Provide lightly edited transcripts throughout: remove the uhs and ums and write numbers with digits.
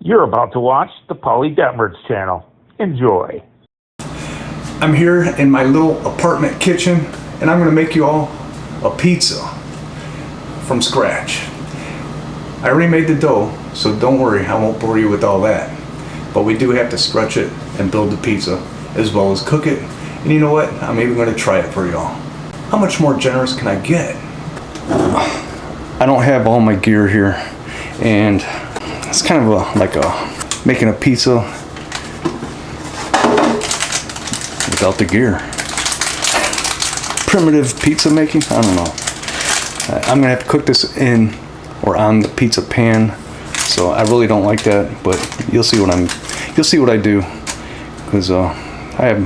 You're about to watch the Paulie Detmers channel. Enjoy. I'm here in my little apartment kitchen, and I'm gonna make you all a pizza from scratch. I already made the dough, so don't worry, I won't bore you with all that. But we do have to stretch it and build the pizza, as well as cook it. And you know what? I'm even gonna try it for y'all. How much more generous can I get? I don't have all my gear here, and it's kind of like making a pizza without the gear. Primitive pizza making? I don't know. I'm gonna have to cook this in or on the pizza pan, so I really don't like that. But you'll see what I do, because I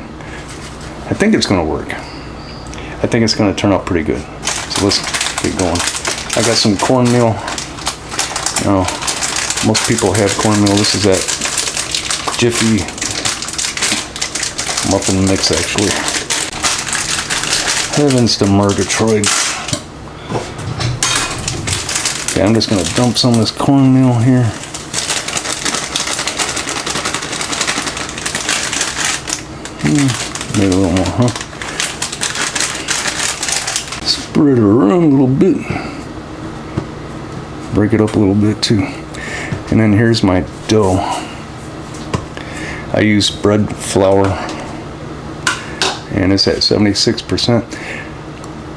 think it's gonna work. I think it's gonna turn out pretty good. So let's get going. I got some cornmeal. You know, most people have cornmeal. This is that Jiffy muffin mix, actually. Heavens to Murgatroyd. Okay, I'm just gonna dump some of this cornmeal here. Maybe a little more, huh? Spread it around a little bit. Break it up a little bit too. And then here's my dough. I use bread flour, and it's at 76%.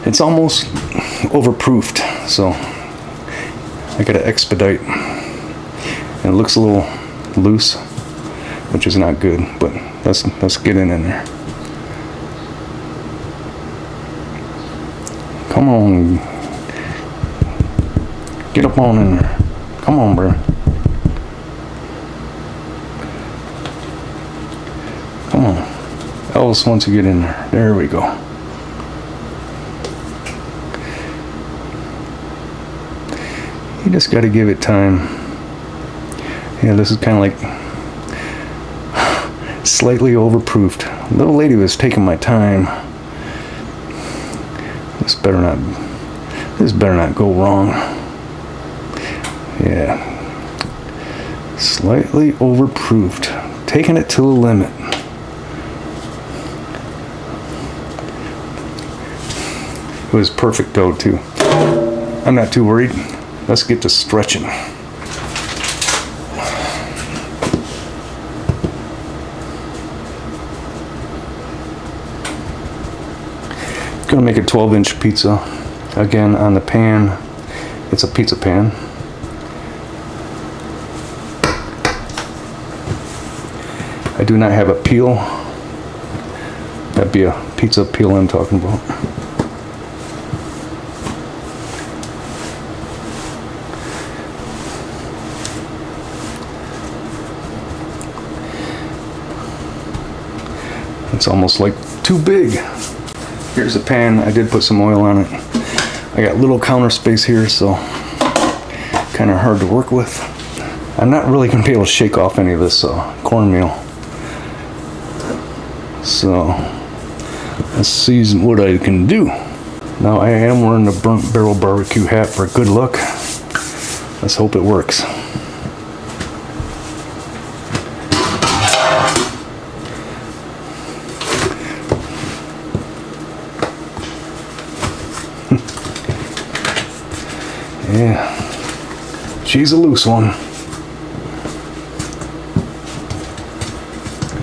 It's almost overproofed, so I gotta expedite. And it looks a little loose, which is not good, but let's get in there. Come on. Get up on in there. Come on, bro. Come on. Elvis wants to get in there. There we go. You just got to give it time. Yeah, this is kind of like slightly overproofed. The little lady was taking my time. This better not go wrong. Yeah, slightly overproofed, taking it to the limit. It was perfect dough too. I'm not too worried. Let's get to stretching. Gonna make a 12-inch pizza. Again, on the pan. It's a pizza pan. I do not have a peel. That'd be a pizza peel I'm talking about. It's almost like too big. Here's a pan. I did put some oil on it. I got little counter space here, so kind of hard to work with. I'm not really going to be able to shake off any of this cornmeal. So let's see what I can do. Now I am wearing the burnt barrel barbecue hat for good luck. Let's hope it works. Yeah, she's a loose one.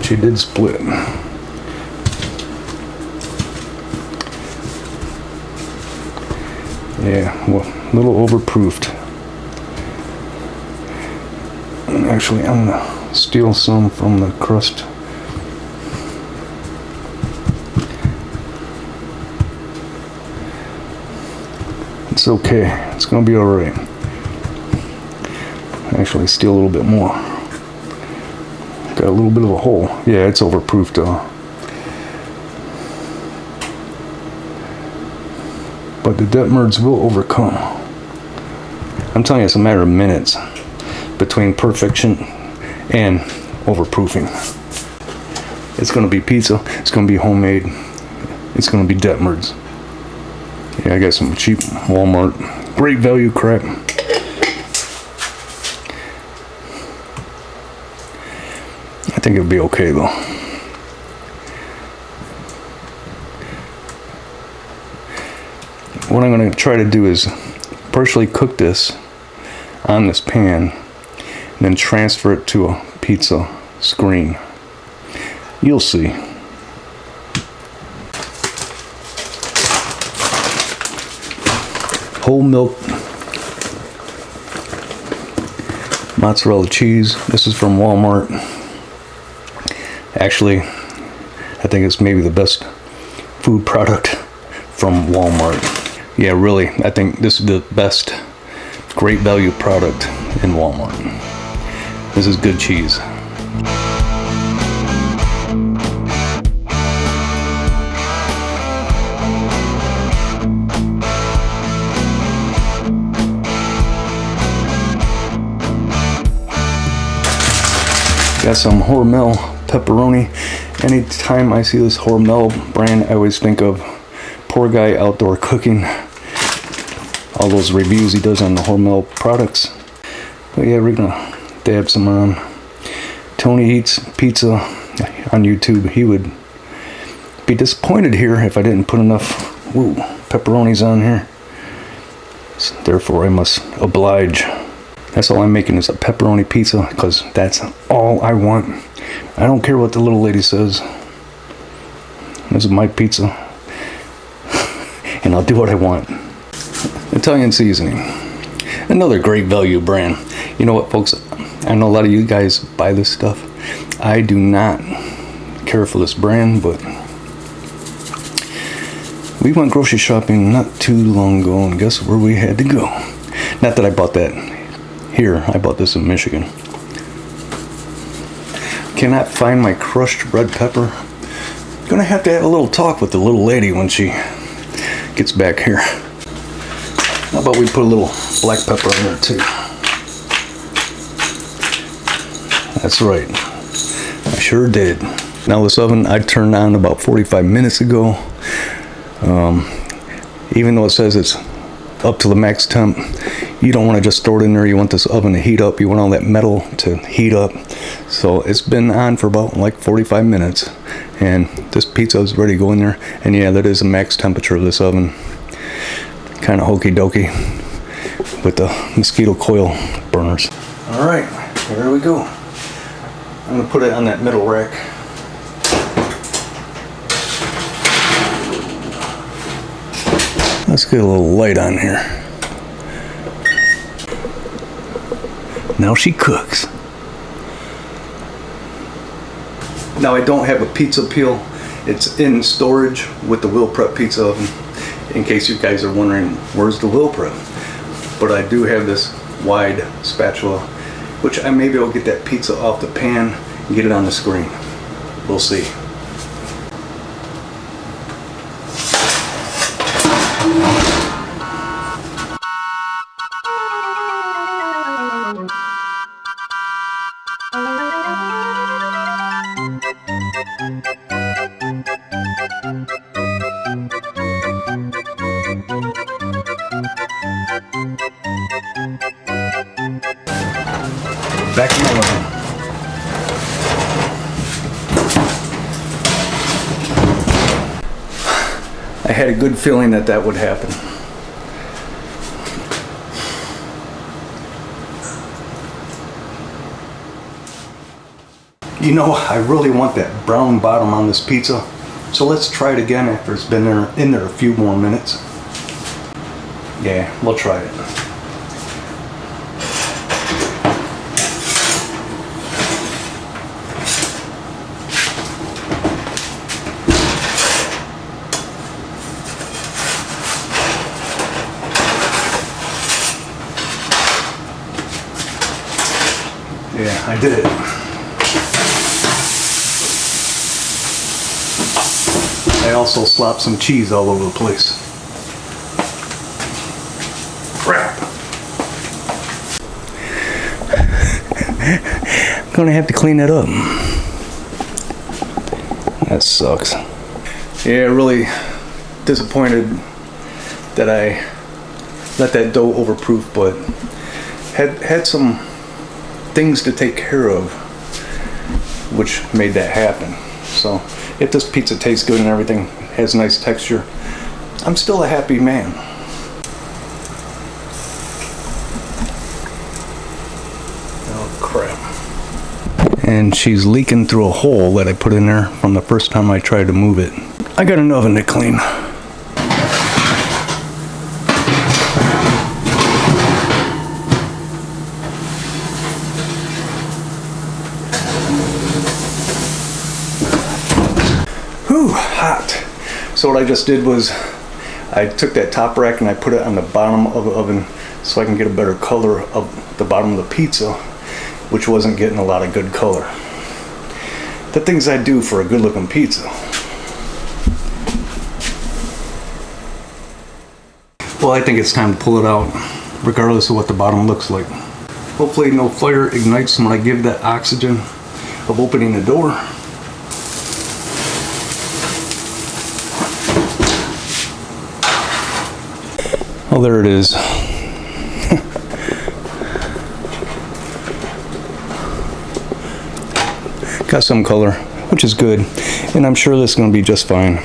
She did split. Yeah, well, a little overproofed. Actually, I'm gonna steal some from the crust. It's okay. It's gonna be all right. Actually, steal a little bit more. Got a little bit of a hole. Yeah, it's overproofed though. But the Detmers will overcome. I'm telling you, it's a matter of minutes between perfection and overproofing. It's gonna be pizza. It's gonna be homemade. It's gonna be Detmers. Yeah, I got some cheap Walmart, great value crap. think it'll be okay though. What I'm going to try to do is partially cook this on this pan and then transfer it to a pizza screen. You'll see. Whole milk mozzarella cheese. This is from Walmart. Actually, I think it's maybe the best food product from Walmart. Yeah, really, I think this is the best great value product in Walmart. This is good cheese. Got some Hormel pepperoni. Anytime I see this Hormel brand, I always think of Poor Guy Outdoor Cooking. All those reviews he does on the Hormel products. But yeah, we're gonna dab some on. Tony Eats Pizza on YouTube. He would be disappointed here if I didn't put enough pepperonis on here. So therefore I must oblige. That's all I'm making is a pepperoni pizza because that's all I want. I don't care what the little lady says. This is my pizza. And I'll do what I want. Italian seasoning. Another great value brand. You know what, folks? I know a lot of you guys buy this stuff. I do not care for this brand, but we went grocery shopping not too long ago, and guess where we had to go? Not that I bought that here. I bought this in Michigan. Cannot find my crushed red pepper. Gonna have to have a little talk with the little lady when she gets back here. How about we put a little black pepper in there too? That's right. I sure did. Now this oven I turned on about 45 minutes ago. Even though it says it's up to the max temp, you don't want to just throw it in there. You want this oven to heat up. You want all that metal to heat up. So it's been on for about like 45 minutes. And this pizza is ready to go in there. And yeah, that is the max temperature of this oven. Kind of hokey dokey with the mosquito coil burners. All right, here we go. I'm gonna put it on that middle rack. Let's get a little light on here. Now she cooks. Now I don't have a pizza peel. It's in storage with the Will Prep pizza oven. In case you guys are wondering, where's the Will Prep? But I do have this wide spatula, which maybe I'll get that pizza off the pan and get it on the screen. We'll see. Back in my oven. I had a good feeling that that would happen. You know, I really want that brown bottom on this pizza. So let's try it again after it's been in there a few more minutes. Yeah, we'll try it. Yeah, I did it. I also slopped some cheese all over the place. Crap. I'm gonna have to clean that up. That sucks. Yeah, really disappointed that I let that dough overproof, but had some things to take care of which made that happen. So if this pizza tastes good and everything has nice texture, I'm still a happy man. Oh crap. And she's leaking through a hole that I put in there from the first time I tried to move it. I got an oven to clean. Whew, hot. So what I just did was I took that top rack and I put it on the bottom of the oven so I can get a better color of the bottom of the pizza, which wasn't getting a lot of good color. The things I do for a good looking pizza. Well, I think it's time to pull it out, regardless of what the bottom looks like. Hopefully no fire ignites when I give that oxygen of opening the door. Oh, there it is. Got some color, which is good, and I'm sure this is going to be just fine.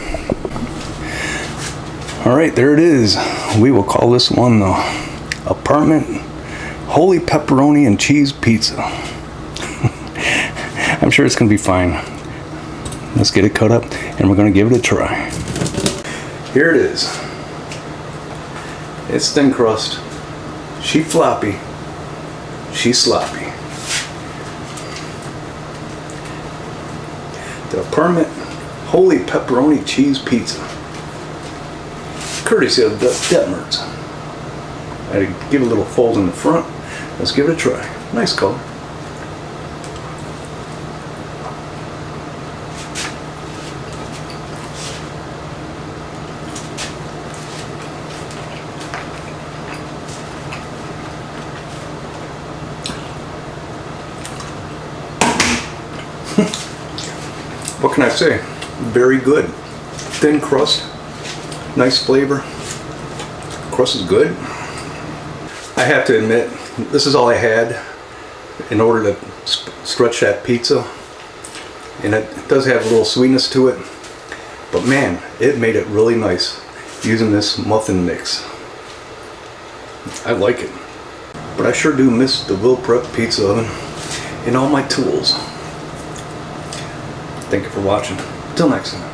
All right, there it is. We will call this one the Apartment Holy Pepperoni and Cheese Pizza. I'm sure it's going to be fine. Let's get it cut up, and we're going to give it a try. Here it is. It's thin crust. She floppy. She sloppy. The Apartment Holy Pepperoni Cheese Pizza, courtesy of Detmers. I had to give a little fold in the front. Let's give it a try. Nice color. What can I say? Very good. Thin crust, nice flavor. Crust is good. I have to admit, this is all I had in order to stretch that pizza. And it does have a little sweetness to it. But man, it made it really nice using this muffin mix. I like it. But I sure do miss the Will Prep pizza oven and all my tools. Thank you for watching. Till next time.